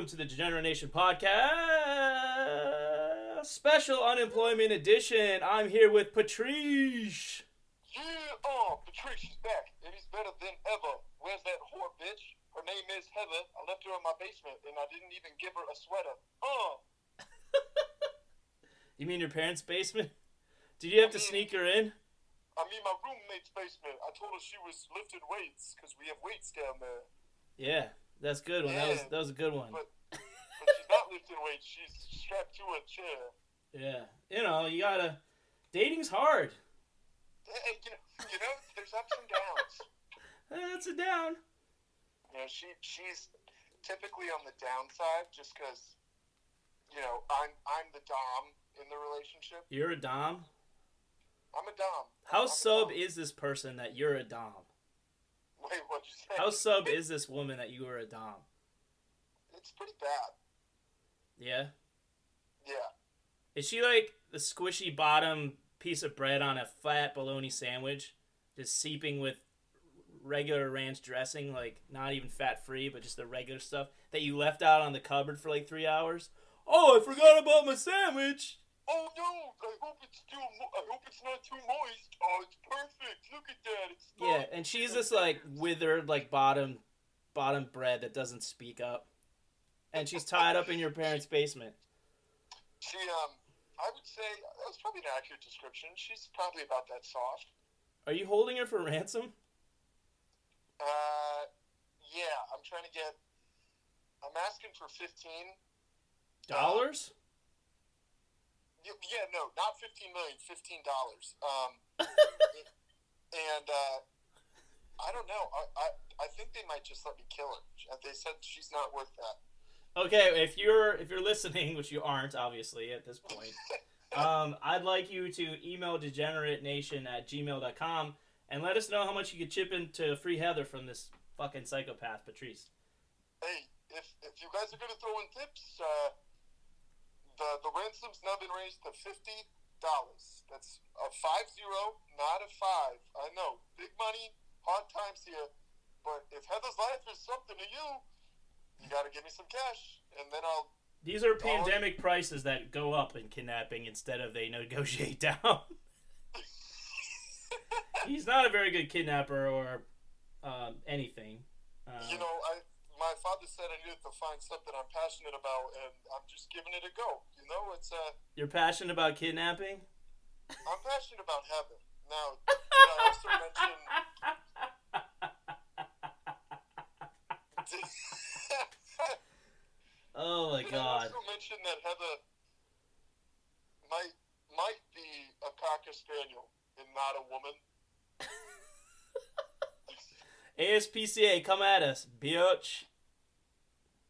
welcome to the Degenerate Nation podcast, special unemployment edition. I'm here with Patrice. Yeah, Patrice is back, and he's better than ever. Where's that whore bitch? Her name is Heather. I left her in my basement, and I didn't even give her a sweater. You mean your parents' basement? Did you have to sneak her in? I mean my roommate's basement. I told her she was lifting weights, because we have weights down there. Yeah, that's a good one. Yeah, that was a good one. But she's not lifting weights. She's strapped to a chair. Yeah, you gotta. Dating's hard. Hey, you know, there's ups and downs. That's a down. She's typically on the downside, just because, I'm the dom in the relationship. You're a dom? I'm a dom. How sub is this person that you're a dom? Wait, what'd you say? How sub is this woman that you are a dom? It's pretty bad. Yeah? Yeah. Is she like the squishy bottom piece of bread on a flat bologna sandwich, just seeping with regular ranch dressing, like not even fat-free, but just the regular stuff that you left out on the cupboard for like 3 hours? Oh, I forgot about my sandwich! Oh no! I hope it's not too moist. Oh, it's perfect. Look at that. It's yeah, and she's this like withered, like bottom bread that doesn't speak up, and she's tied up in your parents' basement. She, I would say that's probably an accurate description. She's probably about that soft. Are you holding her for ransom? Yeah. I'm asking for $15. Yeah, no, not $15 million, $15. And I don't know. I think they might just let me kill her. They said she's not worth that. Okay, if you're listening, which you aren't, obviously, at this point, I'd like you to email degeneratenation@gmail.com and let us know how much you could chip into free Heather from this fucking psychopath, Patrice. Hey, if you guys are going to throw in tips, the ransom's now been raised to $50. That's a 50, not a 5. I know, big money, hard times here, but if Heather's life is something to you, you got to give me some cash, and then I'll... These are pandemic prices that go up in kidnapping instead of they negotiate down. He's not a very good kidnapper or anything. My father said I needed to find something I'm passionate about, and I'm just giving it a go. It's You're passionate about kidnapping? I'm passionate about Heather. Now, I also mention... Oh my God! I also mentioned that Heather might be a cocker spaniel and not a woman. ASPCA, come at us, bitch.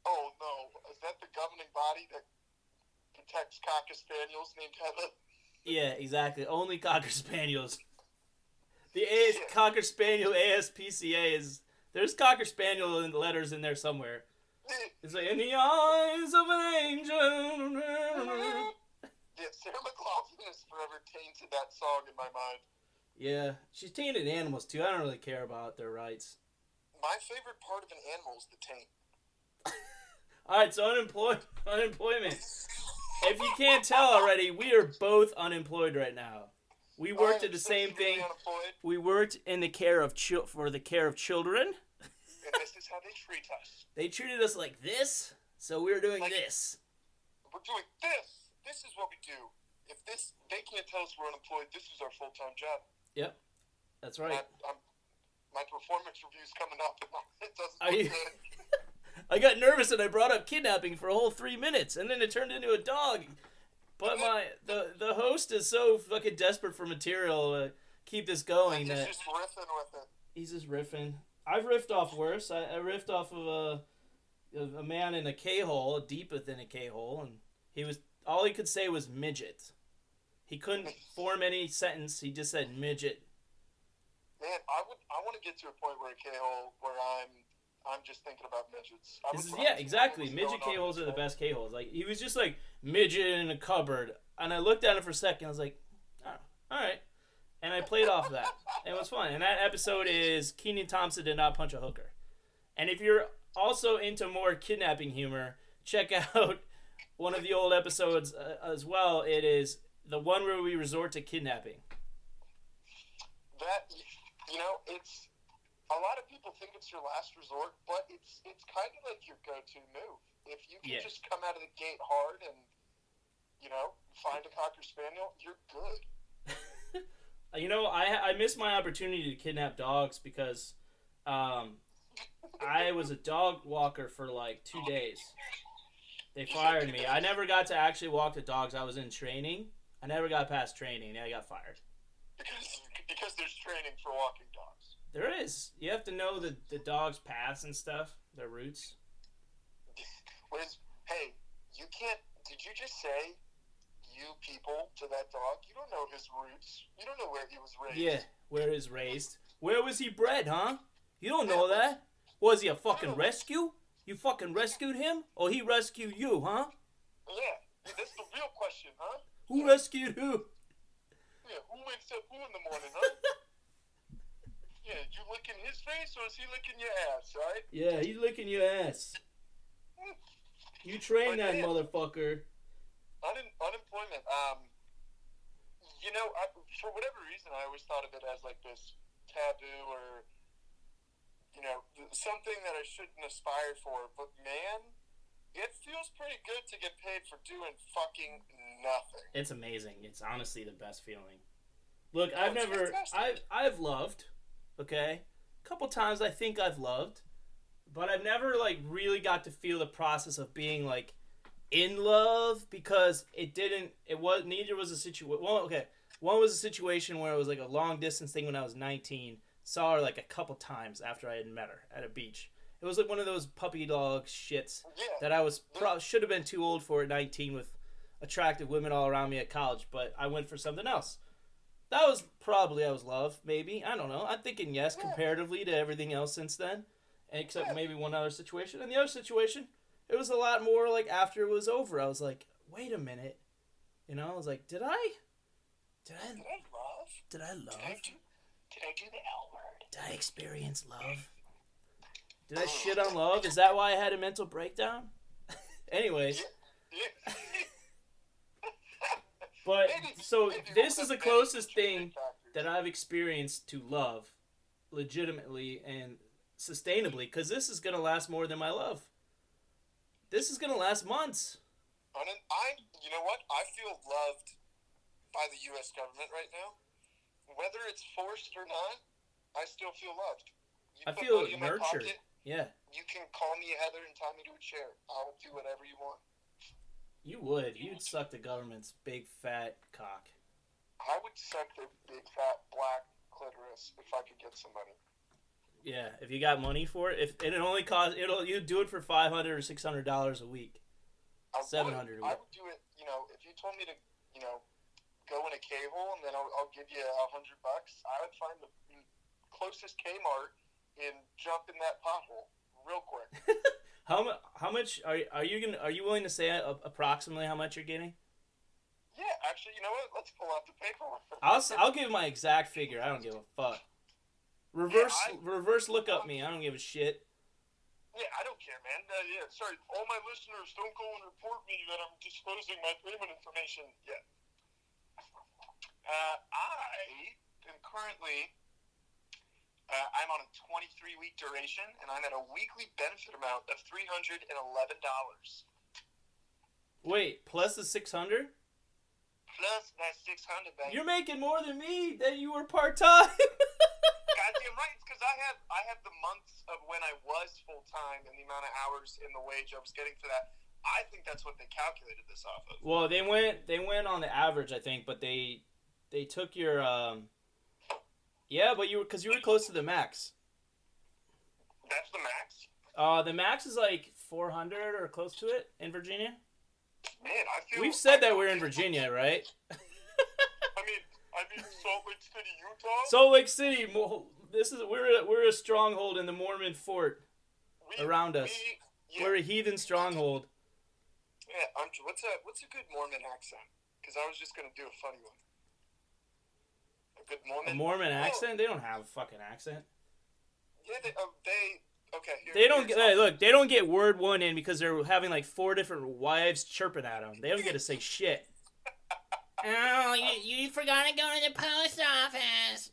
Oh no, is that the governing body that protects cocker spaniels named Heather? Yeah, exactly. Only cocker spaniels. The cocker spaniel ASPCA is... There's cocker spaniel in letters in there somewhere. It's like, in the eyes of an angel. Yeah, Sarah McLachlan has forever tainted that song in my mind. Yeah, she's tainted animals too. I don't really care about their rights. My favorite part of an animal is the taint. Alright, so unemployment. If you can't tell already, we are both unemployed right now. We worked at the same thing. Unemployed. We worked in the care of for the care of children. And this is how they treat us. They treated us like this, so we're doing this. We're doing this. This is what we do. If they can't tell us we're unemployed, this is our full-time job. Yep, that's right. My performance review's coming up. It doesn't look good. I got nervous and I brought up kidnapping for a whole 3 minutes, and then it turned into a dog. But the host is so fucking desperate for material to keep this going that... He's just riffing with it. He's just riffing. I've riffed off worse. I riffed off of a man in a K-hole, deep within a K-hole, and all he could say was midget. He couldn't form any sentence. He just said midget. Man, I want to get to a point where a K-hole where I'm just thinking about midgets. Exactly. Midget K-holes are the best K-holes. Like, he was just like midget in a cupboard, and I looked at him for a second. I was like, oh, all right. And I played off of that. And it was fun. And that episode is Kenan Thompson did not punch a hooker. And if you're also into more kidnapping humor, check out one of the old episodes as well. It is the one where we resort to kidnapping. That, it's a lot of people think it's your last resort, but it's kind of like your go-to move. If you can just come out of the gate hard and find a cocker spaniel, you're good. I missed my opportunity to kidnap dogs because I was a dog walker for like 2 days. They fired me. I never got to actually walk the dogs. I was in training. I never got past training. I got fired. Because there's training for walking dogs. There is. You have to know the dog's paths and stuff, their routes. Hey, you can't. Did you just say you people to that dog? You don't know his roots. You don't know where he was raised. Yeah, where he's raised. Where was he bred, huh? You don't know that. Was he a fucking rescue? You fucking rescued him? Or he rescued you, huh? Yeah, that's the real question, huh? Who rescued who? Yeah, who wakes up who in the morning, huh? Yeah, you licking his face or is he licking your ass, right? Yeah, he's licking your ass. You train that motherfucker. Unemployment. For whatever reason, I always thought of it as like this taboo or, something that I shouldn't aspire for. But man, it feels pretty good to get paid for doing fucking nothing. It's amazing. It's honestly the best feeling. Look, I've loved, okay? A couple times I think I've loved, but I've never like really got to feel the process of being like in love because neither was a situation. Well, okay. One was a situation where it was like a long distance thing when I was 19. Saw her like a couple times after I had met her at a beach. It was like one of those puppy dog shits that I was should have been too old for at 19 with attractive women all around me at college, but I went for something else. That was probably I was love, maybe. I don't know. I'm thinking yes comparatively to everything else since then, except maybe one other situation. And the other situation, it was a lot more like after it was over. I was like, wait a minute. I was like, did I love? Did I do the L word? Did I experience love? Did I shit on love? Is that why I had a mental breakdown? Anyways. But, so, this is the closest thing that I've experienced to love, legitimately and sustainably, because this is going to last more than my love. This is going to last months. You know what? I feel loved by the U.S. government right now. Whether it's forced or not, I still feel loved. I feel nurtured. Yeah. You can call me Heather and tie me to a chair. I'll do whatever you want. You would. You'd suck the government's big fat cock. I would suck their big fat black clitoris if I could get some money. Yeah, if you got money for it, it only costs you do it for $500 or $600 a week. $700 a week. I would do it. If you told me to, go in a K-hole and then I'll give you $100. I would find the closest Kmart and jump in that pothole real quick. How much are you willing to say approximately how much you're getting? Yeah, actually, you know what? Let's pull out the paperwork. I'll give my exact figure. I don't give a fuck. Reverse look up me. I don't give a shit. Yeah, I don't care, man. Sorry, all my listeners, don't go and report me that I'm disclosing my payment information yet. I am currently, I'm on a 23-week duration, and I'm at a weekly benefit amount of $311. Wait, plus the 600? Plus that 600, baby. You're making more than me. That you were part-time. Goddamn right, it's because I have the months of when I was full-time and the amount of hours in the wage I was getting for that. I think that's what they calculated this off of. Well, they went on the average, I think, but they took your but because you were close to the max. That's the max? The max is like 400 or close to it in Virginia. Man, We've said that we're in Virginia, right? I mean Salt Lake City, Utah. Salt Lake City. We're a stronghold in the Mormon fort around us. We're a heathen stronghold. Yeah, what's a good Mormon accent? Because I was just gonna do a funny one. A good Mormon. A Mormon accent? They don't have a fucking accent. Yeah, Okay. They don't get look. They don't get word one in because they're having like 4 different wives chirping at them. They don't get to say shit. Oh, you forgot to go to the post office.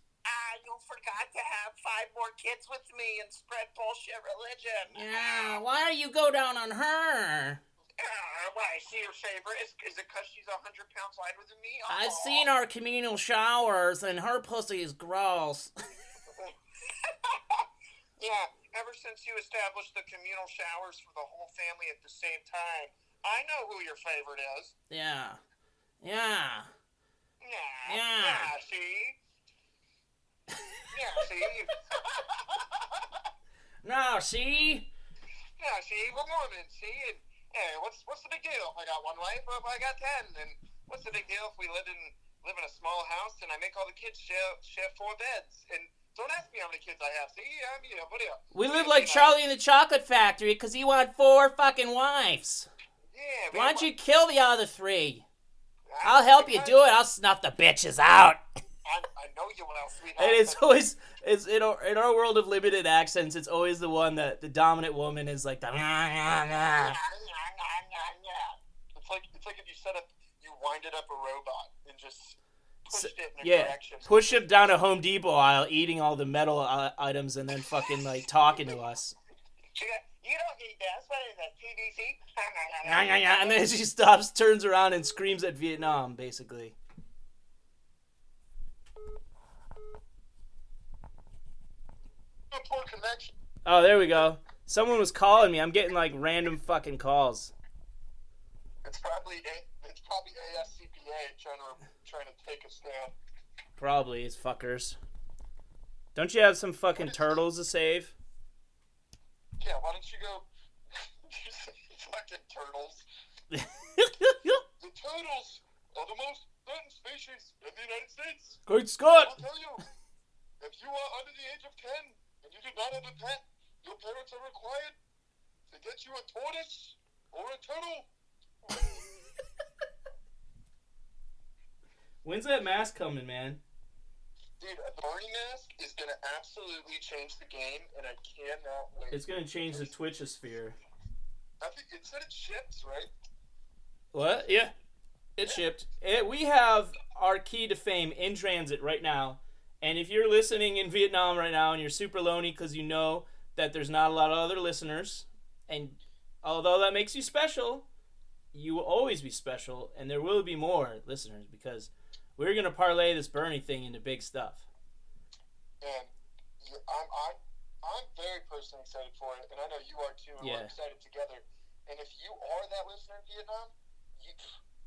You forgot to have 5 more kids with me and spread bullshit religion. Yeah, why do you go down on her? Why, is she your favorite? Is it because she's 100 pounds lighter than me? I've seen our communal showers, and her pussy is gross. Yeah, ever since you established the communal showers for the whole family at the same time, I know who your favorite is. Yeah. Yeah, see? Yeah, see? No, see? Yeah, see? We're Mormons, see? And, hey, what's the big deal? I got 1 wife, well, I got 10. And what's the big deal if we live in a small house and I make all the kids share 4 beds? And don't ask me how many kids I have. See, what do you? We live like Charlie in the Chocolate Factory because he want 4 fucking wives. Yeah. Why don't you kill the other 3? I'll help you do it. I'll snuff the bitches out. I know you will, sweetheart. And it's always in our world of limited accents. It's always the one that the dominant woman is like the. It's like if you winded up a robot and just pushed it in a direction. Push him down a Home Depot aisle, eating all the metal items, and then fucking like talking to us. You don't need this. What is that, PVC? And then she stops, turns around, and screams at Vietnam, basically. Poor connection. Oh, there we go. Someone was calling me. I'm getting like random fucking calls. It's probably ASCPA trying to take us down. Probably, it's fuckers. Don't you have some fucking turtles to save? Yeah, why don't you go... fucking turtles. The turtles are the most threatened species in the United States. Great Scott! I'll tell you, if you are under the age of 10 and you do not have a pet, your parents are required to get you a tortoise or a turtle. When's that mask coming, man? Dude, a Bernie mask is going to absolutely change the game, and I cannot wait. It's going to change the Twitchosphere. I think it said it ships, right? What? Yeah. It shipped. We have our key to fame in transit right now. And if you're listening in Vietnam right now and you're super lonely because you know that there's not a lot of other listeners, and although that makes you special, you will always be special, and there will be more listeners because we're going to parlay this Bernie thing into big stuff. And I'm very personally excited for it, and I know you are too, and we're excited together. And if you are that listener in Vietnam,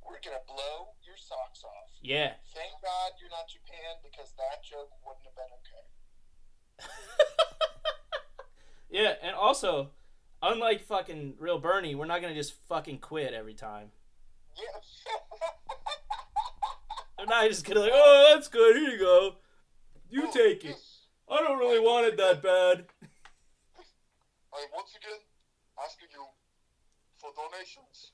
we're going to blow your socks off. Yeah. Thank God you're not Japan, because that joke wouldn't have been okay. Yeah, and also, unlike fucking real Bernie, we're not going to just fucking quit every time. Yeah. They're not just going to like, oh, that's good, here you go. You take it. I don't really want it that bad. I am once again asking you for donations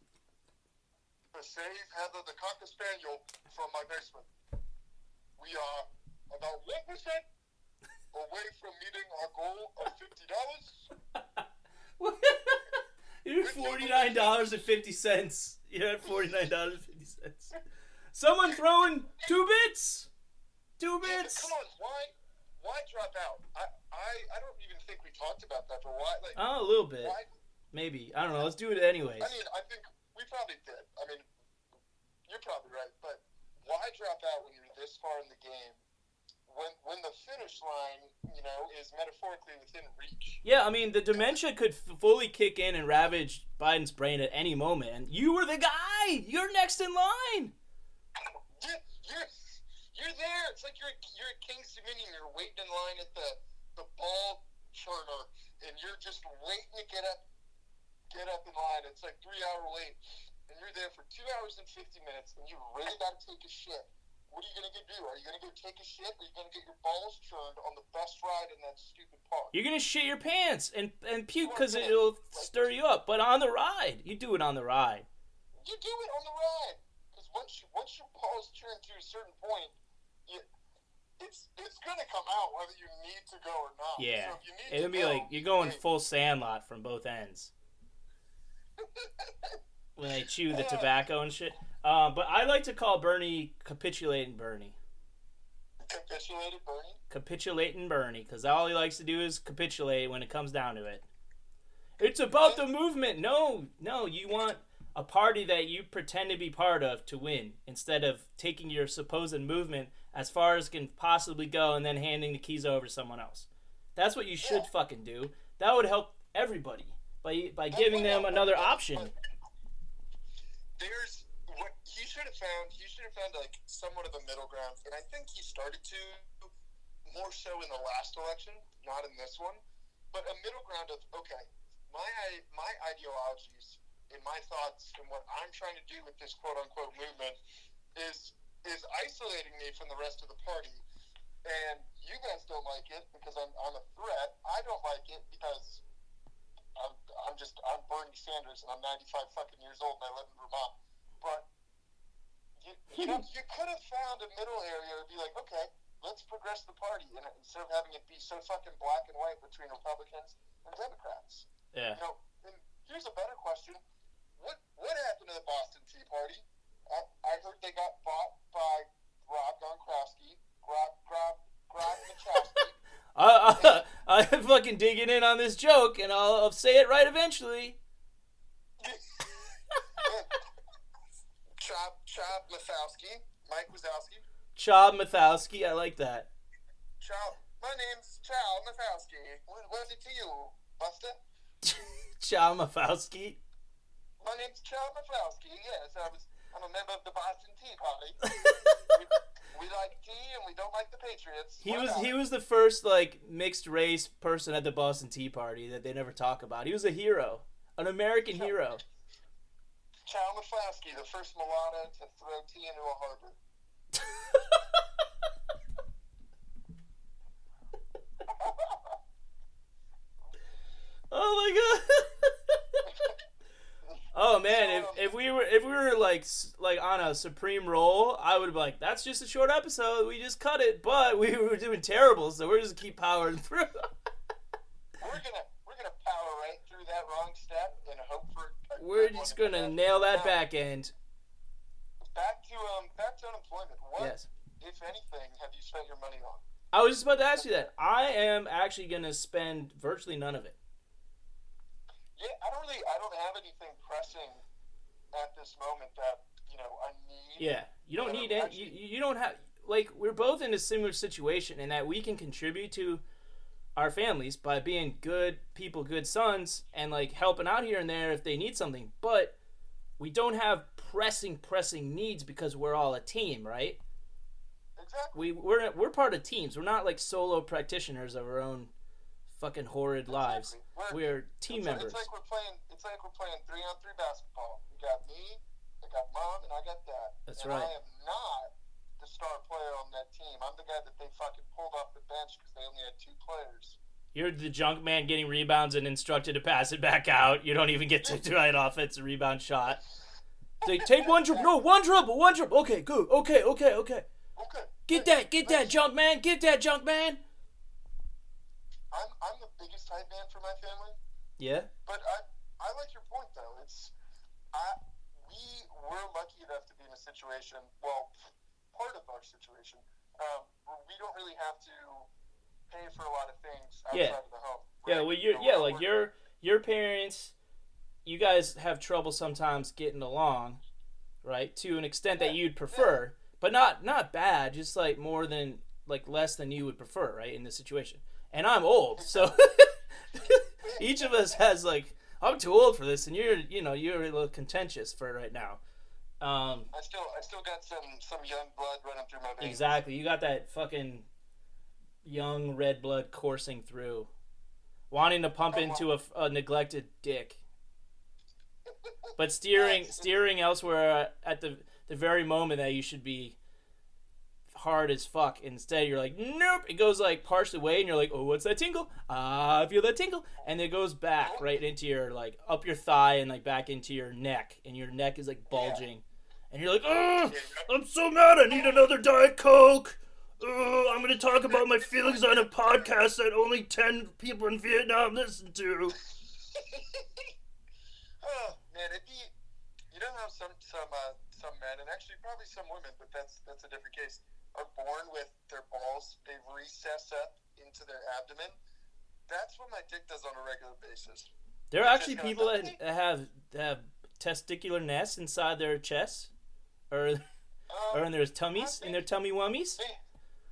to save Heather the Cocker Spaniel from my basement. We are about 1% away from meeting our goal of $50. You're $49.50. You're at $49.50. Someone throwing 2 bits. 2 bits. Come on, why drop out? I don't even think we talked about that, but why? Like, oh, a little bit. Why? Maybe. I don't know. Let's do it anyways. I mean, I think we probably did. I mean, you're probably right, but why drop out when you're this far in the game? When the finish line, is metaphorically within reach. Yeah, I mean, the dementia could fully kick in and ravage Biden's brain at any moment, and you were the guy! You're next in line! You're there! It's like you're at King's Dominion, you're waiting in line at the ball churner, and you're just waiting to get up in line. It's like 3 hour wait, and you're there for 2 hours and 50 minutes, and you really got to take a shit. What are you going to do? Are you going to go take a shit, or are you going to get your balls churned on the best ride in that stupid park? You're going to shit your pants and puke because it'll stir you up. But on the ride. You do it on the ride. You do it on the ride. Because once your balls turn to a certain point, it's gonna come out whether you need to go or not. Yeah. So if you need It to would be go, like you're going hey, full Sandlot from both ends when they chew the tobacco and shit. But I like to call Bernie capitulating Bernie. capitulated Bernie. Capitulating Bernie, because all he likes to do is capitulate when it comes down to it. It's about the movement. No, you want a party that you pretend to be part of to win, instead of taking your supposed movement as far as can possibly go and then handing the keys over to someone else. That's what you should fucking do. That would help everybody by giving them another option. There's what he should have found. He should have found like somewhat of a middle ground, and I think he started to more so in the last election, not in this one. But a middle ground of okay, my ideologies and my thoughts and what I'm trying to do with this quote unquote movement is isolating me from the rest of the party. And you guys don't like it because I'm a threat. I don't like it because I'm Bernie Sanders and I'm 95 fucking years old and I live in Vermont. But you could have found a middle area to be like, okay, let's progress the party, and instead of having it be so fucking black and white between Republicans and Democrats. Yeah. And here's a better question: What happened to the Boston Tea Party? I heard they got bought by Rob Gronkowski, Grob Machowski. I'm fucking digging in on this joke, and I'll say it right eventually. Chop Mathowski, Mike Wazowski. Chob Mathowski, I like that. My name's Chow Mathowski. What's it to you, Buster? Chob Mathowski. My name's Chow Mathowski. Yes, I'm a member of the Boston Tea Party. we like tea and we don't like the Patriots. He was the first like mixed race person at the Boston Tea Party that they never talk about. He was a hero, an American hero. Chow Mathowski, the first mulatto to throw tea into a harbor. Oh my god! Oh man, if we were like on a supreme roll, I would be like, that's just a short episode. We just cut it, but we were doing terrible, so we're just keep powering through. We're gonna power right through that wrong step and hope for. We're just gonna nail that back end. Back to unemployment. What, yes, if anything, have you spent your money on? I was just about to ask you that. I am actually gonna spend virtually none of it. Yeah, I don't have anything pressing at this moment that, I need. Yeah, you don't need it. You don't have, like, we're both in a similar situation in that we can contribute to our families by being good people, good sons, and, like, helping out here and there if they need something. But we don't have pressing needs because we're all a team, right? Exactly. We're part of teams. We're not, like, solo practitioners of our own fucking horrid lives. We're team members. It's like we're playing 3-on-3 basketball. We got me, I got mom, and I got dad. That's and right. I am not the star player on that team. I'm the guy that they fucking pulled off the bench because they only had 2 players. You're the junk man getting rebounds and instructed to pass it back out. You don't even get to try an offensive rebound shot. They take one dribble. No, one dribble. Okay, good. Okay. Get that, junk man. Get that, junk man. I'm the biggest hype man for my family. Yeah. But I like your point though. We're lucky enough to be in a situation. Well, part of our situation, where we don't really have to pay for a lot of things outside of the home. Right? Yeah. Well, your parents, you guys have trouble sometimes getting along, right? To an extent that you'd prefer, but not bad. Just like more than less than you would prefer, right? In this situation. And I'm old, so each of us has I'm too old for this, and you're a little contentious for right now. I still got some young blood running through my veins. Exactly, you got that fucking young red blood coursing through, wanting to pump into a neglected dick, but steering elsewhere at the very moment that you should be hard as fuck. Instead you're like, nope, it goes partially away and you're like, oh, what's that tingle? I feel that tingle, and it goes back right into your up your thigh and back into your neck, and your neck is bulging, and you're like, oh, I'm so mad, I need another Diet Coke. Oh, I'm gonna talk about my feelings on a podcast that only 10 people in Vietnam listen to. Oh man, it'd be. You know how some men, and actually probably some women, but that's a different case, are born with their balls. They recess up into their abdomen. That's what my dick does on a regular basis. There are It actually just goes, people okay. that have testicular nests inside their chests, or in their tummies, in their tummy wummies.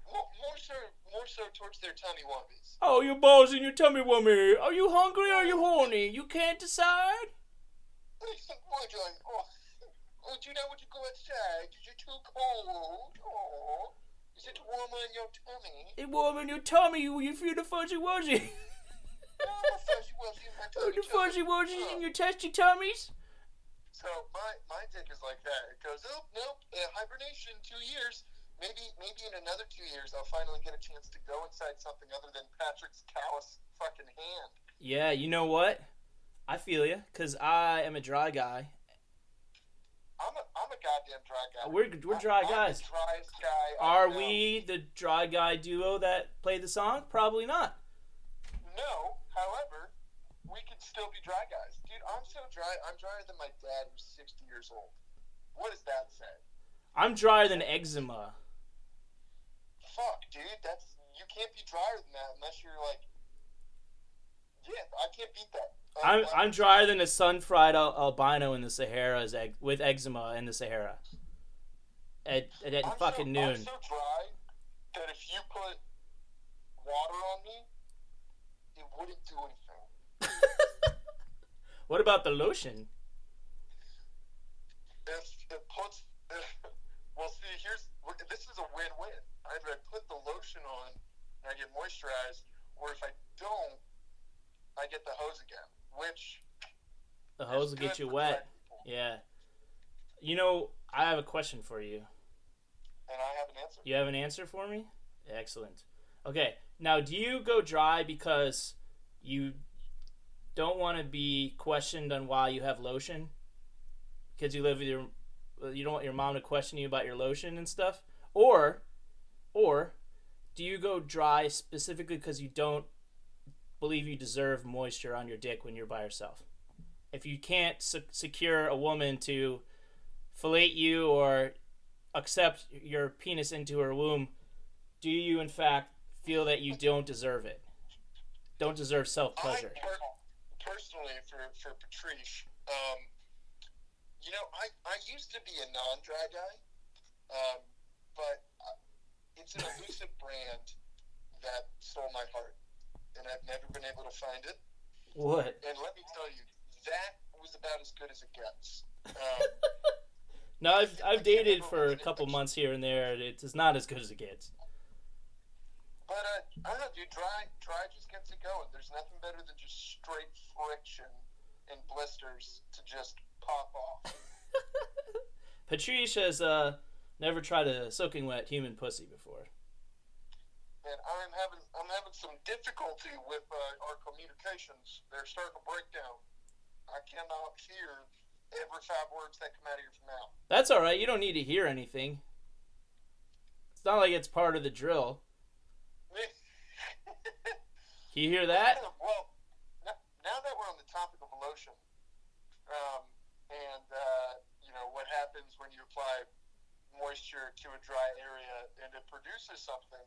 More so towards their tummy wummies. Oh, your balls in your tummy wummy. Are you hungry or are you horny? You can't decide. Oh, do you know when you go outside? Is it too cold? Oh, is it warm on your tummy? It's warm in your tummy. You feel the fuzzy wuzzy. Oh, the fuzzy wuzzy in my Oh, tummy. the fuzzy wuzzy in your testy tummies. So my dick is like that. It goes, oh nope, hibernation 2 years. Maybe in another 2 years I'll finally get a chance to go inside something other than Patrick's callous fucking hand. Yeah, you know what? I feel you, cause I am a dry guy. I'm a goddamn dry guy. We're dry guys. I'm the driest guy. Are we the dry guy duo that played the song? Probably not. No, however, we can still be dry guys. Dude, I'm so dry. I'm drier than my dad, who's 60 years old. What does that say? I'm drier than eczema. Fuck, dude. You can't be drier than that unless you're like. Yeah, I can't beat that. I'm drier than a sun-fried albino in the Sahara with eczema in the Sahara. At fucking noon. I'm so dry that if you put water on me, it wouldn't do anything. What about the lotion? If it puts, well, see, this is a win-win. Either I put the lotion on and I get moisturized, or if I don't, I get the hose again. Which the hose will get you wet. Yeah. You know, I have a question for you. And I have an answer. You have an answer for me? Excellent. Okay. Now, do you go dry because you don't want to be questioned on why you have lotion? Because you live with you don't want your mom to question you about your lotion and stuff? Or do you go dry specifically because you don't believe you deserve moisture on your dick when you're by yourself? If you can't secure a woman to fillet you or accept your penis into her womb, do you in fact feel that you don't deserve it? Don't deserve self-pleasure? Personally, for Patrice, I used to be a non-dry guy, but it's an elusive brand that stole my heart, and I've never been able to find it. What? And let me tell you, that was about as good as it gets. No, I've dated for a couple months here and there. It's not as good as it gets. But I don't know, dude. Dry just gets it going. There's nothing better than just straight friction and blisters to just pop off. Patrice has never tried a soaking wet human pussy before. And I'm having some difficulty with our communications. They're starting to break down. I cannot hear every 5 words that come out of your mouth. That's all right. You don't need to hear anything. It's not like it's part of the drill. You hear that? Well, now that we're on the topic of lotion, and what happens when you apply moisture to a dry area and it produces something.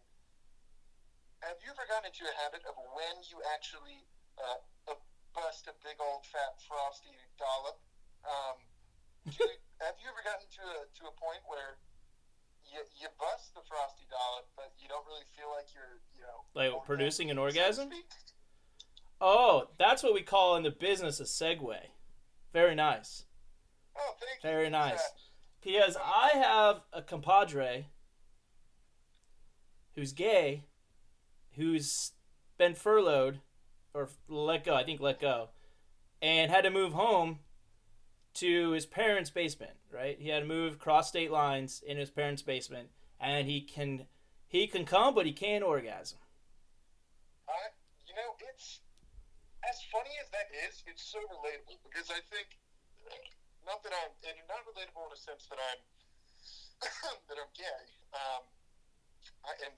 Have you ever gotten into a habit of when you actually bust a big old fat frosty dollop? Have you ever gotten to a point where you bust the frosty dollop, but you don't really feel like you're like producing an orgasm? Oh, that's what we call in the business a segue. Very nice. Oh, thank you. Very nice. Because I have a compadre who's gay, who's been furloughed, or let go, and had to move home to his parents' basement, right? He had to move across state lines in his parents' basement, and he can come, but he can't orgasm. It's as funny as that is, it's so relatable, because I think, not relatable in a sense that I'm that I'm gay. and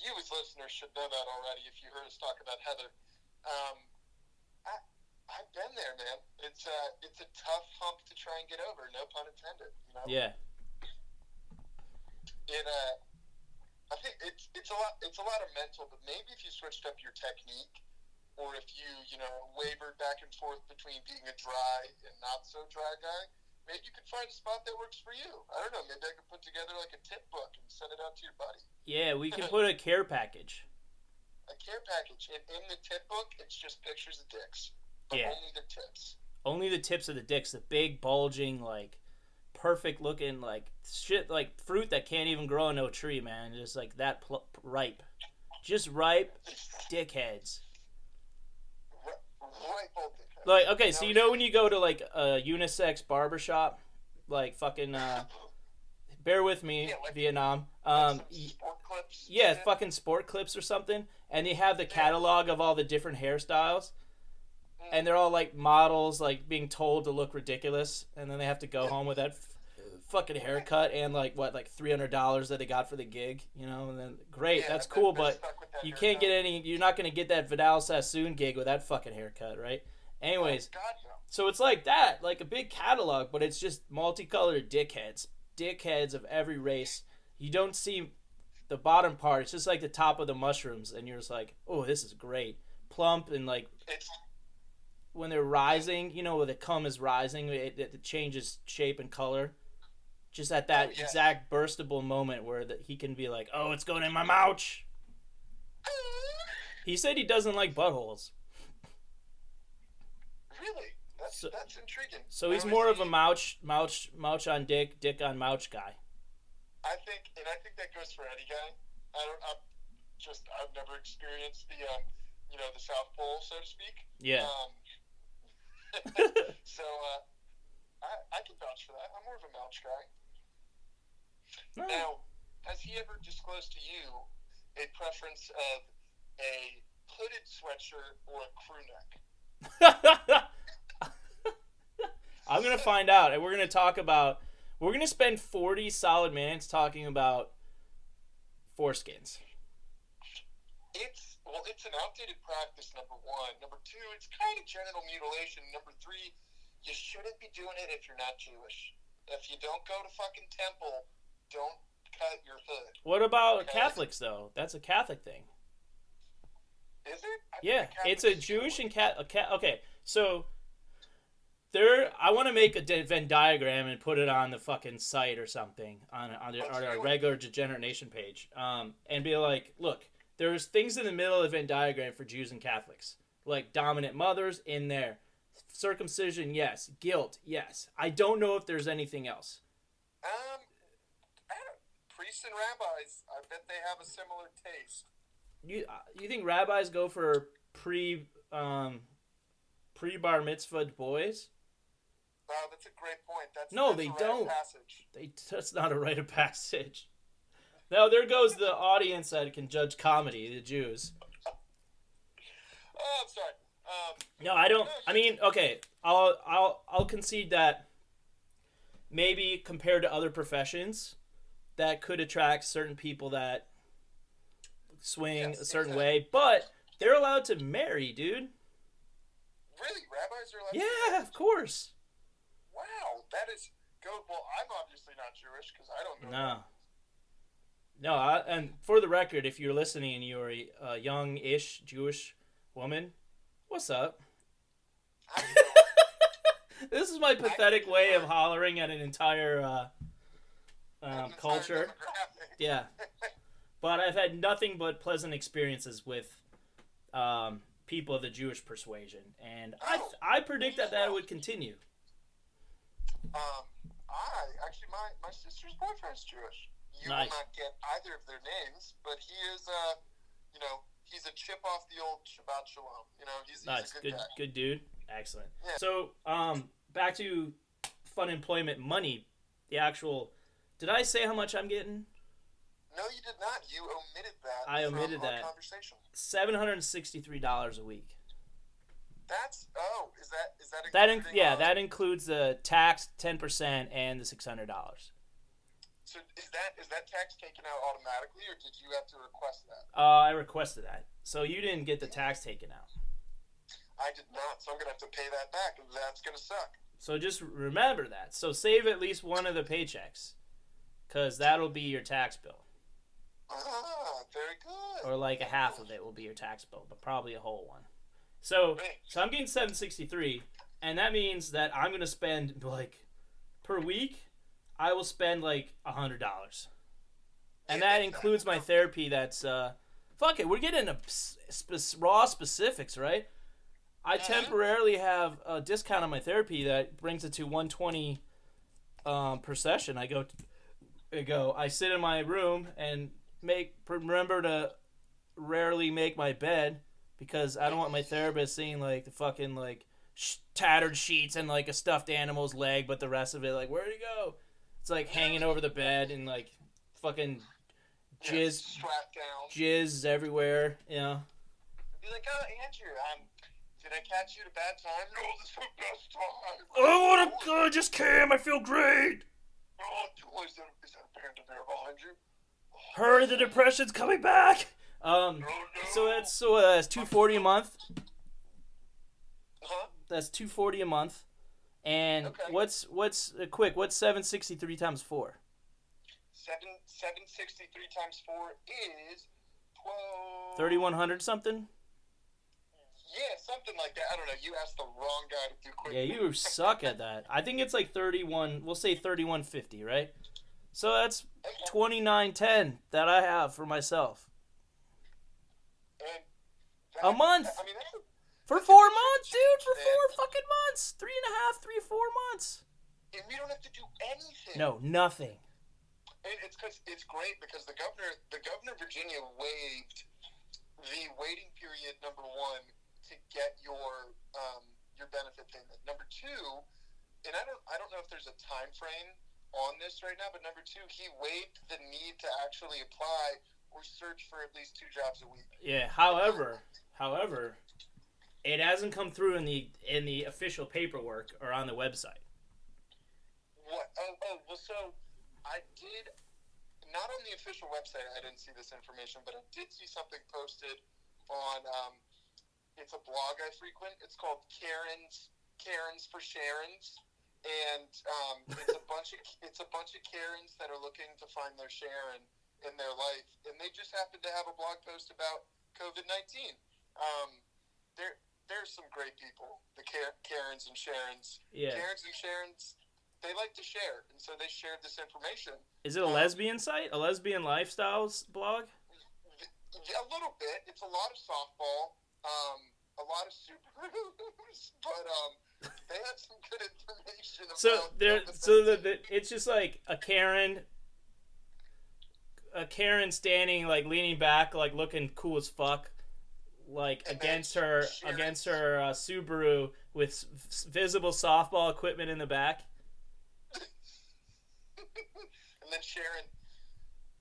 you as listeners should know that already if you heard us talk about Heather. I, I've been there, man. It's a tough hump to try and get over. No pun intended. You know. Yeah. I think it's a lot. It's a lot of mental, but maybe if you switched up your technique, or if you wavered back and forth between being a dry and not so dry guy, maybe you could find a spot that works for you. I don't know. Maybe I could put together like a tip book and send it out to your buddy. Yeah, we could put a care package. A care package. In the tip book, it's just pictures of dicks. But Yeah. only the tips. Only the tips of the dicks, the big, bulging, like, perfect looking, like, shit, like, fruit that can't even grow on no tree, man. Just, like, that ripe. Just ripe dickheads. Ripe old dickheads. Like, okay, so you know when you go to, like, a unisex barbershop? Like, fucking, bear with me, Yeah, like, Vietnam. sport clips. Yeah, fucking sport clips or something. And they have the catalog of all the different hairstyles. And they're all, like, models, like, being told to look ridiculous. And then they have to go home with that fucking haircut and, like, what, like $300 that they got for the gig, you know? And then, great, that's cool, but you can't get any, you're not going to get that Vidal Sassoon gig with that fucking haircut, right? Anyways, so it's like that, like a big catalog, but it's just multicolored dickheads. Dickheads of every race. You don't see the bottom part. It's just like the top of the mushrooms, and you're just like, oh, this is great. Plump and, like, when they're rising, you know, when the cum is rising, it changes shape and color. Just at that exact burstable moment where he can be like, oh, it's going in my mouth. He said he doesn't like buttholes. Really? That's intriguing. So he's more of a mouch on dick on mouch guy. I think that goes for any guy. I've never experienced the the South Pole, so to speak. Yeah. So I can vouch for that. I'm more of a mouch guy. No. Now, has he ever disclosed to you a preference of a hooded sweatshirt or a crew neck? I'm going to find out, and we're going to spend 40 solid minutes talking about foreskins. It's an outdated practice, number one. Number two, it's kind of genital mutilation. Number three, you shouldn't be doing it if you're not Jewish. If you don't go to fucking temple, don't cut your hood. What about Catholics, though? That's a Catholic thing. Is it? Yeah, it's a Jewish and okay, so I want to make a Venn diagram and put it on the fucking site or something on our regular Degenerate Nation page, and be like, look, there's things in the middle of the Venn diagram for Jews and Catholics, like dominant mothers in there, circumcision, yes, guilt, yes. I don't know if there's anything else. Priests and rabbis, I bet they have a similar taste. You think rabbis go for pre bar mitzvah boys? That's a great point. That's they a rite don't. Of passage. That's not a rite of passage. Now there goes the audience that can judge comedy, the Jews. Oh, I'm sorry. No, I don't. I mean, okay, I'll concede that maybe compared to other professions, that could attract certain people that swing a certain way, but they're allowed to marry, dude. Really? Rabbis are allowed to marry? Yeah, of course. Wow, that is good. Well, I'm obviously not Jewish because I don't know. No. No, and for the record, if you're listening and you're a young-ish Jewish woman, what's up? This is my pathetic way of hollering at an entire culture. Yeah. But I've had nothing but pleasant experiences with people of the Jewish persuasion, and I predict that would continue. My sister's boyfriend's Jewish. You nice. will not get either of their names, but he is, he's a chip off the old Shabbat Shalom. He's nice. a good guy. Good dude. Excellent. Yeah. So, back to Funemployment money. The actual. Did I say how much I'm getting? No, you did not. You omitted that. I omitted from that. Our conversation. $763 a week. Is that including, that includes the tax 10% and the $600. So is that tax taken out automatically, or did you have to request that? I requested that. So you didn't get the tax taken out. I did not, so I'm gonna have to pay that back, and that's gonna suck. So just remember that. So save at least one of the paychecks, because that'll be your tax bill. Very good. Or like a half of it will be your tax bill, but probably a whole one. So I'm getting $763, and that means that I'm gonna spend like per week. I will spend like $100, and that includes my therapy. That's fuck it. We're getting into raw specifics, right? I temporarily have a discount on my therapy that brings it to $120 per session. I sit in my room and remember to rarely make my bed because I don't want my therapist seeing like the fucking like tattered sheets and like a stuffed animal's leg, but the rest of it like where'd it go? It's like hanging over the bed and like fucking jizz everywhere. You know. Be like, oh Andrew, did I catch you at a bad time? No, this is the best time. Oh, what a gorgeous cam! I feel great. Oh, is that a parent of bear behind you? Hurry, the depression's coming back. So that's $240 a month. That's $240 a month. And what's 763 times 4? 763 times 4 is 12. 3,100 something. Yeah, something like that. I don't know. You asked the wrong guy to do quick. Yeah, you suck at that. I think it's like 31. We'll say 3150, right? So that's $29.10 that I have for myself. A month. I mean, for 4 months, dude. For 4 fucking months. 3.5, 4 months. And we don't have to do anything. No, nothing. And it's great because the governor of Virginia waived the waiting period, number one, to get your benefit payment. Number two, and I don't know if there's a time frame on this right now, but number two, he waived the need to actually apply or search for at least 2 jobs a week. Yeah. However, it hasn't come through in the official paperwork or on the website. What? Oh. Well, so I did. Not on the official website. I didn't see this information, but I did see something posted on. It's a blog I frequent. It's called Karens for Sharons, and it's a bunch of Karens that are looking to find their Sharon in their life, and they just happen to have a blog post about COVID-19. There's some great people, the Karens and Sharons. Yeah. Karens and Sharons, they like to share, and so they shared this information. Is it a lesbian site? A lesbian lifestyles blog? Yeah, a little bit. It's a lot of softball. A lot of Subarus, but they have some good information about it's just like a Karen standing like leaning back like looking cool as fuck like and against her Subaru with visible softball equipment in the back. And then Sharon.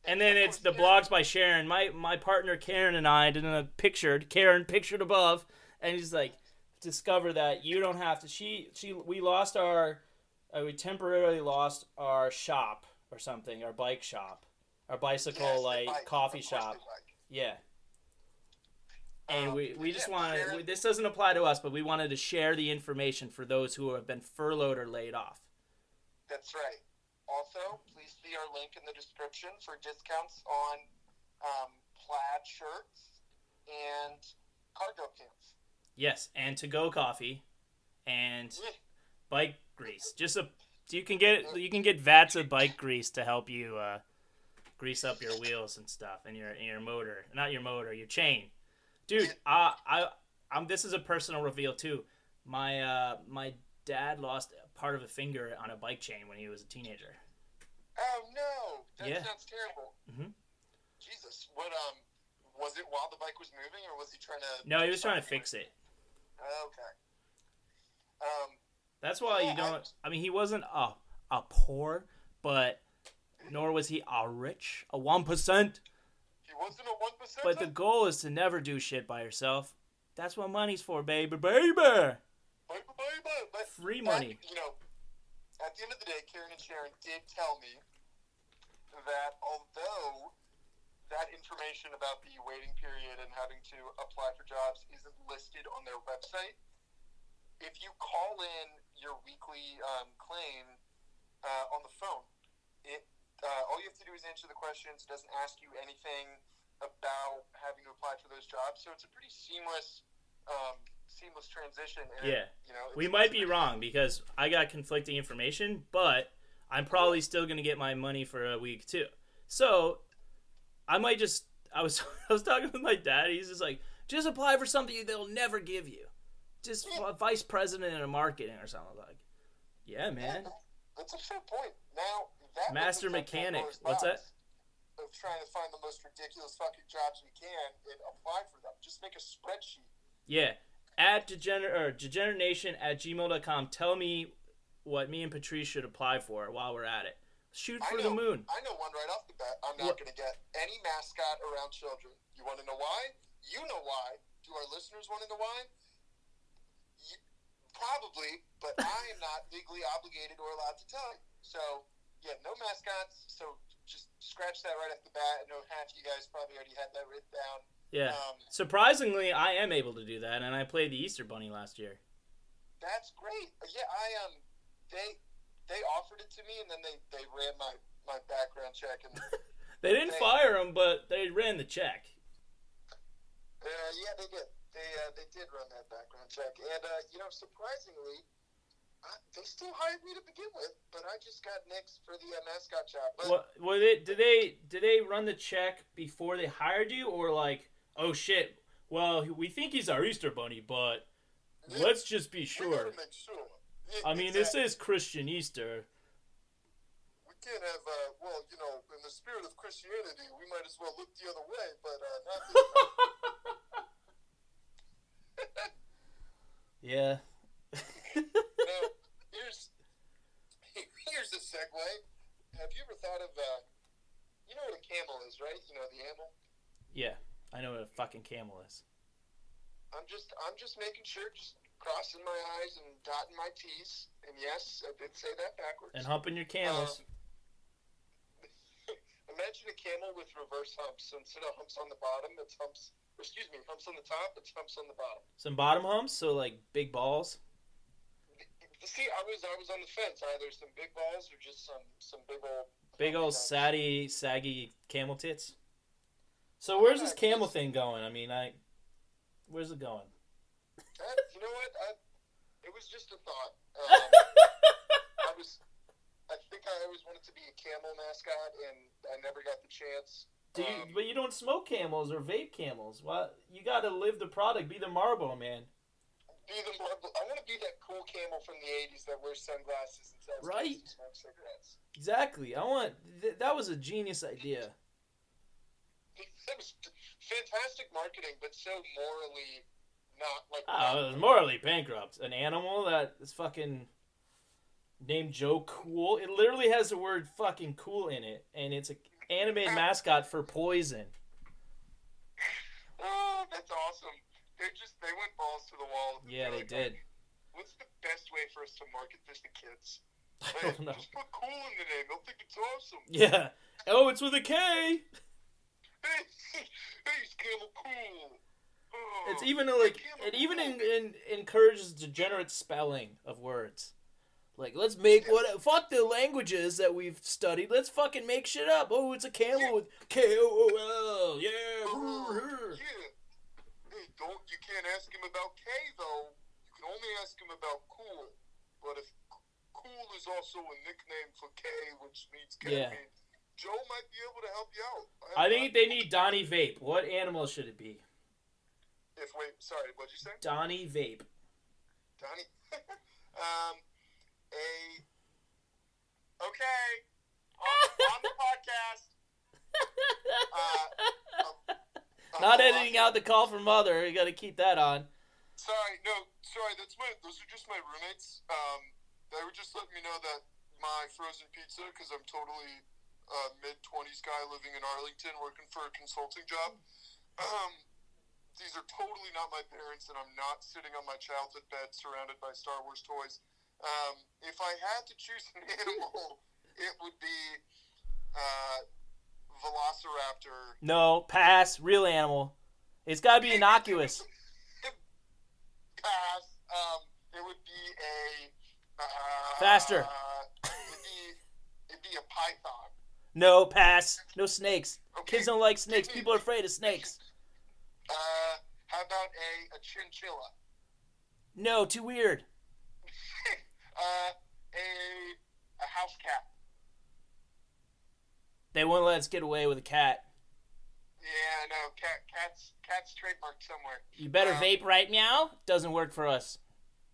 And then it's the blogs by Sharon. My partner Karen and I did a pictured above, and he's like, discover that you don't have to. We temporarily lost our shop or something, our bike shop, our bicycle coffee shop. Yeah. And we just wanted. This doesn't apply to us, but we wanted to share the information for those who have been furloughed or laid off. That's right. Also, please see our link in the description for discounts on plaid shirts and cargo pants. Yes, and to-go coffee and bike grease. You can get vats of bike grease to help you grease up your wheels and stuff and your motor. Not your motor, your chain. Dude, this is a personal reveal too. My dad lost part of a finger on a bike chain when he was a teenager. Oh no! That sounds terrible. Mm-hmm. Jesus, what was it while the bike was moving, or was he trying to? No, he was trying to fix it. Okay. That's why you don't. I mean, he wasn't a poor, but nor was he a rich, a 1%. He wasn't a 1%. But the goal is to never do shit by yourself. That's what money's for, baby. Free money. At the end of the day, Karen and Sharon did tell me that although that information about the waiting period and having to apply for jobs isn't listed on their website, if you call in your weekly claim on the phone, it all you have to do is answer the questions. It doesn't ask you anything about having to apply for those jobs, so it's a pretty seamless transition. And, Yeah. it's, We might be wrong because I got conflicting information, but I'm probably still going to get my money for a week too. So I might just, I was talking with my dad. He's just like, just apply for something they'll never give you. Just vice president of marketing or something. Like, yeah, man. That's a fair point. Now, that Master mechanic. What's that? Of trying to find the most ridiculous fucking jobs we can and apply for them. Just make a spreadsheet. Yeah. At degeneration@gmail.com. Tell me what me and Patrice should apply for while we're at it. Shoot for the moon. I know one right off the bat. I'm not going to get any mascot around children. You want to know why? You know why. Do our listeners want to know why? Probably, but I am not legally obligated or allowed to tell you. So, yeah, no mascots. So just scratch that right off the bat. I know half you guys probably already had that written down. Yeah. Surprisingly, I am able to do that, and I played the Easter Bunny last year. That's great. Yeah, they offered it to me, and then they ran my background check, and they didn't fire him, but they ran the check. Yeah, they did. They did run that background check, and surprisingly, they still hired me to begin with, but I just got nixed for the mascot job. But did they run the check before they hired you, or like, oh shit, well, we think he's our Easter Bunny, but let's just be sure. We gotta make sure. Yeah, I mean, this is Christian Easter. We can't have, in the spirit of Christianity, we might as well look the other way, but not this time. Yeah. Now, here's a segue. Have you ever thought of, you know what a camel is, right? You know the animal? Yeah, I know what a fucking camel is. I'm just making sure, just crossing my I's and dotting my T's. And yes, I did say that backwards. And humping your camels. Imagine a camel with reverse humps. So instead of humps on the bottom, it's humps on the top, it's humps on the bottom. Some bottom humps, so like big balls. See, I was on the fence. Either some big balls or just some big old saggy camel tits. So where's this camel thing going? I mean, where's it going? You know what? It was just a thought. I think I always wanted to be a camel mascot, and I never got the chance. But you don't smoke camels or vape camels. What? You got to live the product. Be the Marlboro man. I want to be that cool camel from the 80s that wears sunglasses and sells right. And smokes cigarettes. Exactly. That was a genius idea. That was fantastic marketing, but so morally not like. It was morally bankrupt. An animal that is fucking named Joe Cool. It literally has the word fucking cool in it, and it's an animated mascot for poison. Oh, that's awesome. They went balls to the wall. Yeah, they did. What's the best way for us to market this to kids? I don't know. Just put cool in the name. They'll think it's awesome. Yeah. Oh, it's with a K. Hey, it's Camel Cool. Oh, it's even like it even encourages degenerate spelling of words. Like, let's make fuck the languages that we've studied. Let's fucking make shit up. Oh, it's a camel with K-O-O-L. Yeah. Yeah. Hey, you can't ask him about K, though. You can only ask him about cool. But if cool is also a nickname for K, which means caffeine, Joe might be able to help you out. I think they need Donnie Vape. What animal should it be? What'd you say? Donnie Vape. Donnie? Okay. On the podcast. Not editing out the call from mother. You got to keep that on. Sorry. Those are just my roommates. They were just letting me know that my frozen pizza, because I'm totally mid-20s guy living in Arlington working for a consulting job. These are totally not my parents, and I'm not sitting on my childhood bed surrounded by Star Wars toys. If I had to choose an animal, it would be Velociraptor. No, pass. Real animal. It's got to be innocuous. Pass. It would be a. Faster. It'd be a python. No, pass. No snakes. Okay. Kids don't like snakes. People are afraid of snakes. How about a chinchilla? No, too weird. A house cat. They won't let us get away with a cat. Yeah, no, cat's trademarked somewhere. You better vape right meow. Doesn't work for us.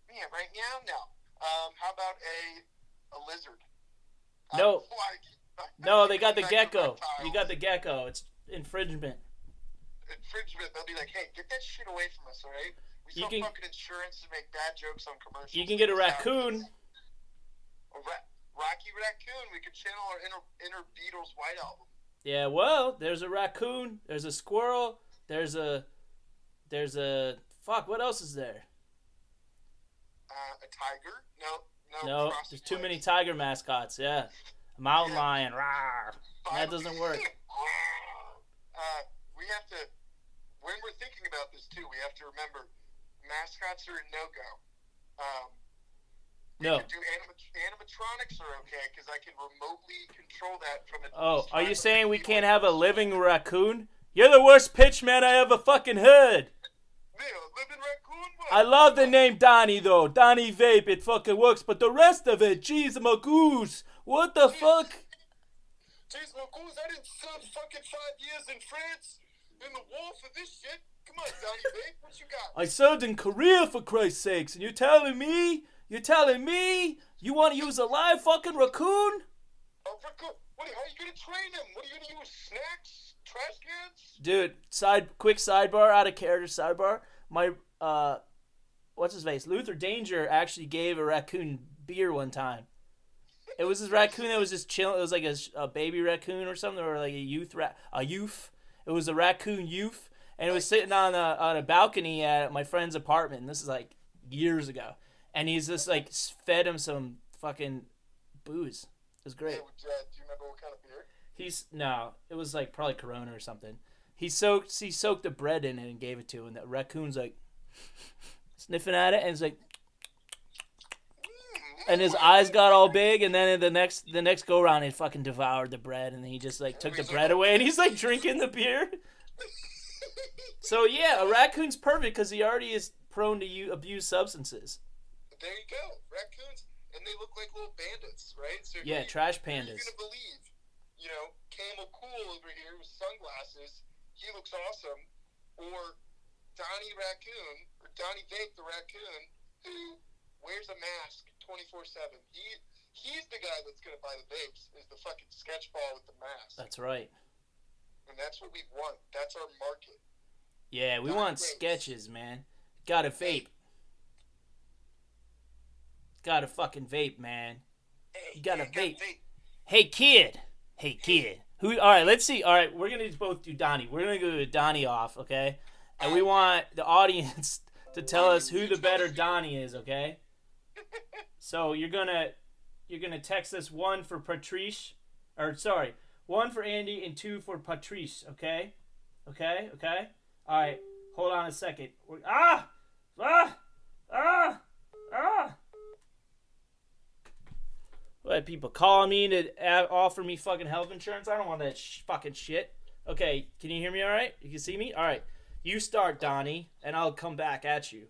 Yeah, right now, no. How about a lizard? No. No, they got the gecko. You got the gecko. It's infringement. Infringement. They'll be like, hey, get that shit away from us, all right? We sell fucking insurance to make bad jokes on commercials. You can get a raccoon. Rocky Raccoon. We could channel our inner Beatles White Album. Yeah, well, there's a raccoon. There's a squirrel. There's a fuck. What else is there? A tiger? No. There's too many tiger mascots. Yeah, a mountain lion. Rawr. That doesn't work. We have to. When we're thinking about this too, we have to remember mascots are a no-go. No. We can do animatronics are okay because I can remotely control that from a. Oh, are you saying we can't have a living raccoon? You're the worst pitch man I ever fucking heard. Living raccoon? What? I love the name Donnie though. Donnie Vape, it fucking works, but the rest of it, jeez, my goose. What the fuck? Jeez, my goose, I didn't serve fucking 5 years in France in the war for this shit. Come on, Donnie Vape, what you got? I served in Korea for Christ's sakes, and you're telling me you want to use a live fucking raccoon? A raccoon? How are you gonna train him? What are you gonna use? Snacks? Trash cans? Dude, quick sidebar, out of character sidebar. My what's his face? Luther Danger actually gave a raccoon beer one time. It was this raccoon that was just chilling. It was like a baby raccoon or something, or like a youth. It was a raccoon youth, and it was sitting on a balcony at my friend's apartment. And this is like years ago, and he's just like fed him some fucking booze. It was great. Do you remember what kind of beer? It was like probably Corona or something. He soaked the bread in it and gave it to him, and the raccoon's like sniffing at it, and it's like, and his eyes got all big, and then the next go around, he fucking devoured the bread, and then he just like took the bread away, and he's like drinking the beer. So yeah, a raccoon's perfect because he already is prone to abuse substances. There you go, raccoons, and they look like little bandits, right? So yeah, trash pandas. You're gonna believe, Camel Cool over here with sunglasses. He looks awesome. Or Donnie Raccoon, or Donnie Vape the raccoon, who wears a mask 24/7. He's the guy that's going to buy the vapes, is the fucking sketch ball with the mask. That's right. And that's what we want. That's our market. Yeah, we want sketches, man. Got to vape. Got to fucking vape, man. You got to vape. Hey, kid. All right, let's see. All right, we're going to both do Donnie. We're going to go to Donnie off, okay? And we want the audience to tell us who the better Donnie is, okay? So you're gonna text us one for Patrice, one for Andy and two for Patrice, okay? Okay. All right, hold on a second. What, people calling me to offer me fucking health insurance? I don't want that fucking shit. Okay, can you hear me all right? You can see me? All right. You start, Donnie, and I'll come back at you.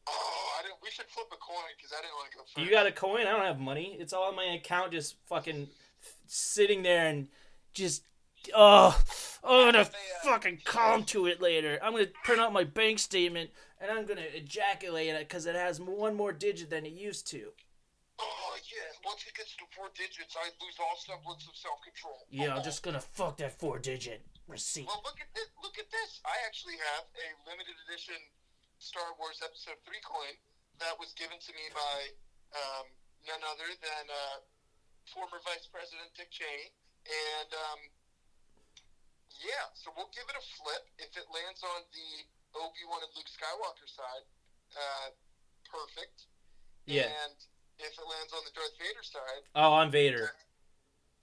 Oh, we should flip a coin because I didn't want to go first. You got a coin? I don't have money. It's all on my account just fucking sitting there and just... I'm going to fucking come to it later. I'm going to print out my bank statement, and I'm going to ejaculate it because it has one more digit than it used to. Oh, yeah. Once it gets to 4 digits, I lose all semblance of self-control. Yeah, I'm just going to fuck that 4-digit receipt. Well, look at this. I actually have a limited edition Star Wars Episode 3 coin that was given to me by none other than former Vice President Dick Cheney. And, so we'll give it a flip. If it lands on the Obi-Wan and Luke Skywalker side, perfect. Yeah. And if it lands on the Darth Vader side... Oh, I'm Vader.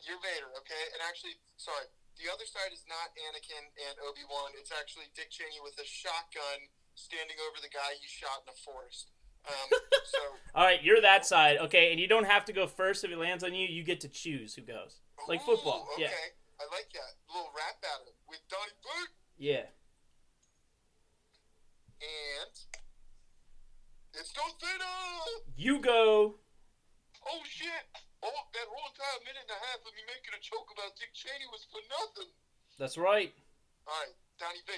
You're Vader, okay? And actually, sorry, the other side is not Anakin and Obi-Wan. It's actually Dick Cheney with a shotgun standing over the guy you shot in a forest. So, All right, you're that side, okay, and you don't have to go first if it lands on you. You get to choose who goes, like football. okay. Yeah, I like that. A little rap battle with Donnie Boot. yeah. And it's Darth Vader! You go. Oh, shit! Oh, that whole entire minute and a half of me making a joke about Dick Cheney was for nothing. That's right. All right, Donnie B.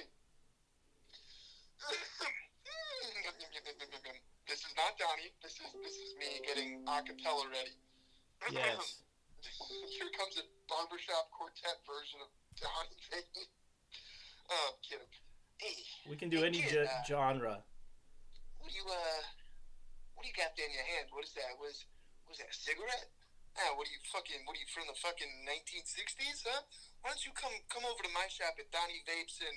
This is not Donnie. This is me getting a cappella ready. Yes. Here comes a barbershop quartet version of Donnie B. Oh, I'm kidding. Hey, We can do any kid, genre. what do you got there in your hand? What is that? Was that a cigarette? What are you from the fucking 1960s, huh? Why don't you come over to my shop at Donnie Vapes and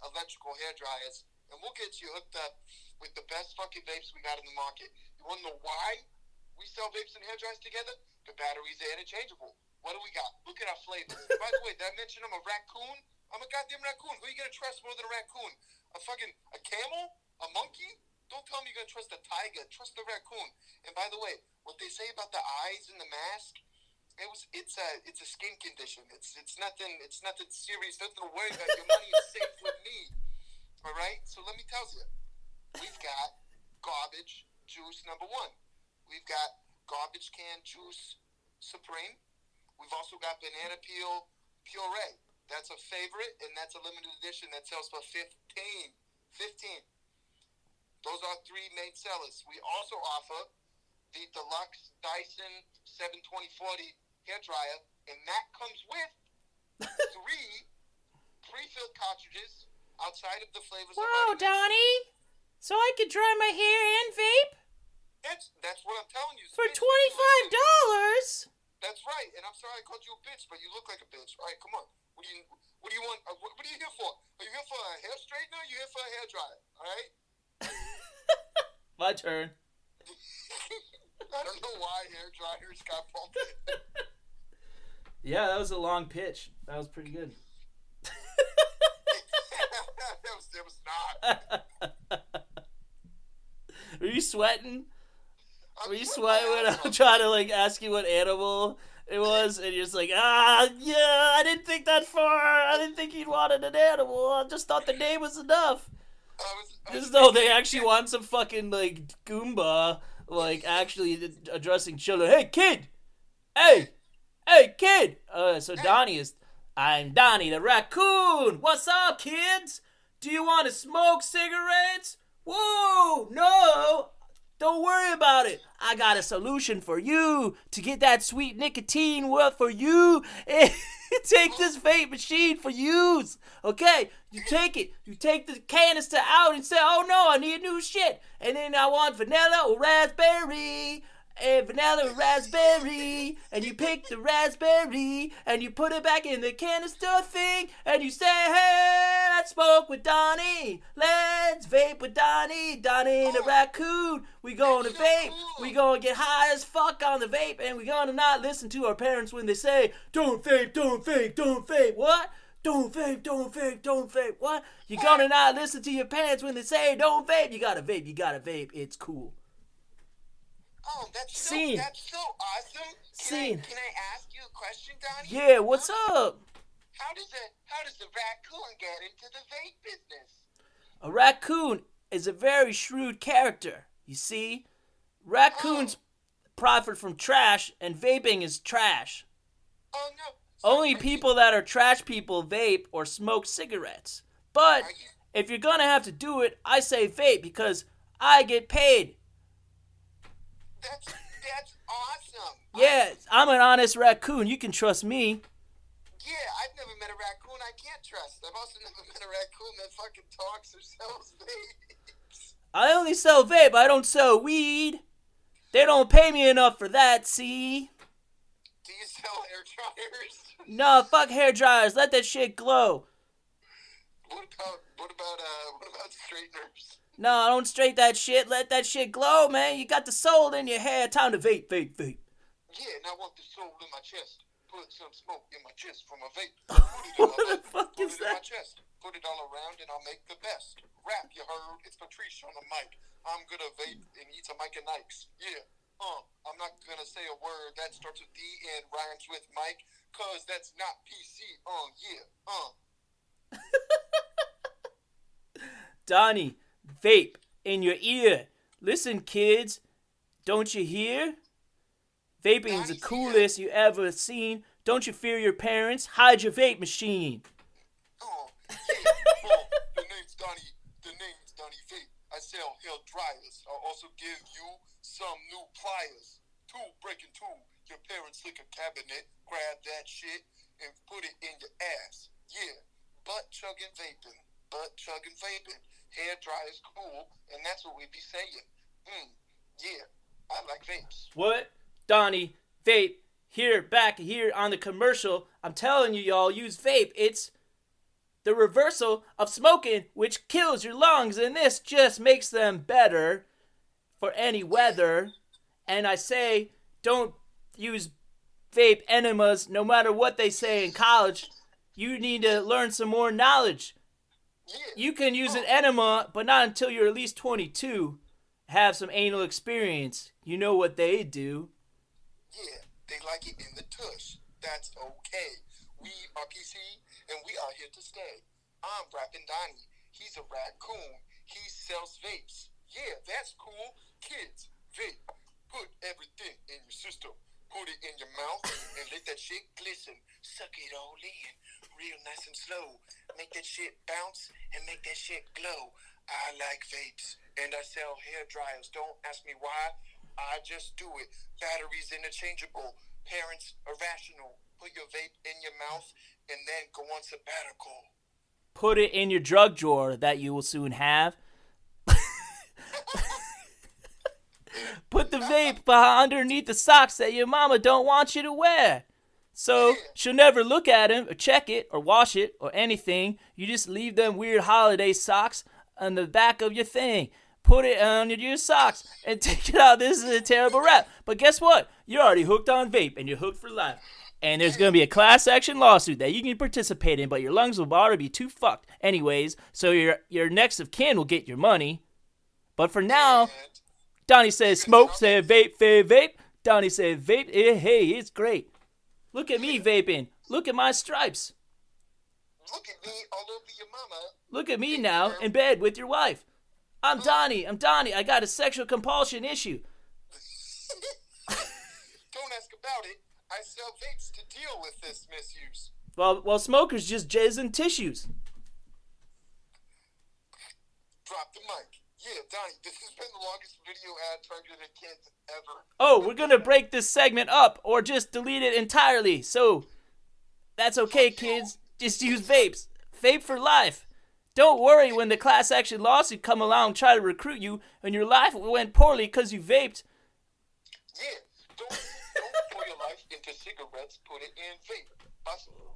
electrical hair dryers, and we'll get you hooked up with the best fucking vapes we got in the market. You want to know why we sell vapes and hair dryers together? The batteries are interchangeable. What do we got? Look at our flavors. By the way, did I mention I'm a raccoon? I'm a goddamn raccoon. Who are you gonna trust more than a raccoon? A camel? A monkey? Don't tell me you're gonna trust a tiger. Trust the raccoon. And by the way, what they say about the eyes in the mask, it's a skin condition. It's nothing serious, nothing to worry about. Your money is safe with me. Alright? So let me tell you. We've got garbage juice number 1. We've got garbage can juice supreme. We've also got banana peel puree. That's a favorite, and that's a limited edition that sells for $15. Those are 3 main sellers. We also offer the deluxe Dyson 72040 hair dryer, and that comes with 3 pre-filled cartridges outside of the flavors. Wow, Donnie. So I could dry my hair and vape That's what I'm telling you. for Bitch, $25. That's right. And I'm sorry I called you a bitch, but you look like a bitch. All right, come on. What do you want? What are you here for? Are you here for a hair straightener? Or are you here for a hair dryer? All right. My turn. I don't know why hair dryers got bumped. Yeah, that was a long pitch. That was pretty good. It was not. Were you sweating? Were you sweating sweating when I'm trying to like ask you what animal it was, and you're just like, yeah, I didn't think that far. I didn't think you'd wanted an animal. I just thought the name was enough. Just though they actually want some fucking like Goomba, like actually addressing children. Hey kid, hey kid. So Donnie is. I'm Donnie the raccoon. What's up, kids? Do you want to smoke cigarettes? Whoa, no. Don't worry about it. I got a solution for you to get that sweet nicotine for you. Take this vape machine for use. Okay, you take it. You take the canister out and say, oh no, I need new shit. And then I want vanilla or raspberry. And vanilla or raspberry. And you pick the raspberry. And you put it back in the canister thing. And you say, hey, let's smoke with Donnie. Let's vape with Donnie. Donnie the raccoon. We gonna vape. We gonna get high as fuck on the vape. And we gonna not listen to our parents when they say, don't vape, don't vape, don't vape. What? Don't vape, don't vape, don't vape. What? You're gonna not listen to your parents when they say, don't vape. You gotta vape, you gotta vape. It's cool. Oh, that's so awesome. Can I ask you a question, Donnie? Yeah, what's up? How does the raccoon get into the vape business? A raccoon is a very shrewd character. You see? Raccoons profit from trash, and vaping is trash. Oh, no. Only people that are trash people vape or smoke cigarettes. But if you're gonna have to do it, I say vape because I get paid. That's awesome. Yeah, I'm an honest raccoon. You can trust me. Yeah, I've never met a raccoon I can't trust. I've also never met a raccoon that fucking talks or sells vapes. I only sell vape. I don't sell weed. They don't pay me enough for that, see? Do you sell hair dryers? No, fuck hair dryers. Let that shit glow. What about straighteners? No, I don't straight that shit. Let that shit glow, man. You got the soul in your hair. Time to vape, vape, vape. Yeah, and I want the soul in my chest. put some smoke in my chest from a vape. Put it in What my the fuck put is it in my that? chest. Put it all around and I'll make the best. Rap, you heard? It's Patrice on the mic. I'm gonna vape and eat some Mike and Nikes. Yeah. I'm not gonna say a word that starts with D and rhymes with Mike, cause that's not PC. Yeah. Donnie, vape in your ear. Listen, kids, don't you hear? Vaping's the Donnie's coolest you ever seen. Don't you fear your parents? Hide your vape machine. Yeah. The name's Donnie. The name's Donnie Vape. I sell hair dryers. I'll also give you some new pliers. Tool breaking tool. Your parents lick a cabinet. Grab that shit and put it in your ass. Yeah. Butt chugging vaping. Butt chugging vaping. Hair dryer's cool, and that's what we be saying. Yeah. I like vapes. What? Donnie, vape. Here, back here on the commercial. I'm telling you, y'all, use vape. It's the reversal of smoking, which kills your lungs, and this just makes them better for any weather. And I say, don't use vape enemas no matter what they say in college. You need to learn some more knowledge. Yeah. You can use an enema, but not until you're at least 22. Have some anal experience. You know what they do. Yeah, they like it in the tush. That's okay. We are PC, and we are here to stay. I'm rapping Donnie. He's a raccoon. He sells vapes. Yeah, that's cool. Kids, vape. Put everything in your system. Put it in your mouth and let that shit glisten. Suck it all in, real nice and slow. Make that shit bounce and make that shit glow. I like vapes, and I sell hair dryers. Don't ask me why. I just do it. Batteries interchangeable. Parents are rational. Put your vape in your mouth and then go on sabbatical. Put it in your drug drawer that you will soon have. Put the vape underneath the socks that your mama don't want you to wear. So she'll never look at him or check it or wash it or anything. You just leave them weird holiday socks on the back of your thing. Put it on your socks and take it out. This is a terrible rap. But guess what? You're already hooked on vape and you're hooked for life. And there's going to be a class action lawsuit that you can participate in, but your lungs will already be too fucked anyways. So your next of kin will get your money. But for now, Donnie says smoke, said vape, vape. Donnie said vape, hey, it's great. Look at me vaping. Look at my stripes. Look at me all over your mama. Look at me now in bed with your wife. I'm Donnie. I got a sexual compulsion issue. Don't ask about it. I sell vapes to deal with this misuse. Well, smokers just jizz in tissues. Drop the mic. Yeah, Donnie, this has been the longest video ad targeted at kids ever. Oh, we're going to break this segment up or just delete it entirely. So, that's okay, kids. Just use vapes. Vape for life. Don't worry when the class action lawsuit come along and try to recruit you and your life went poorly because you vaped. Yeah, don't pour your life into cigarettes, put it in vape.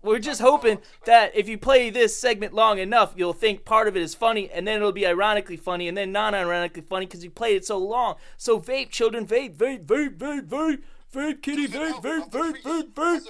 We're just hoping that if you play this segment long enough, you'll think part of it is funny, and then it'll be ironically funny, and then non-ironically funny because you played it so long. So vape, children, vape, vape, vape, vape, vape, vape, kitty, vape, vape, vape, vape, vape.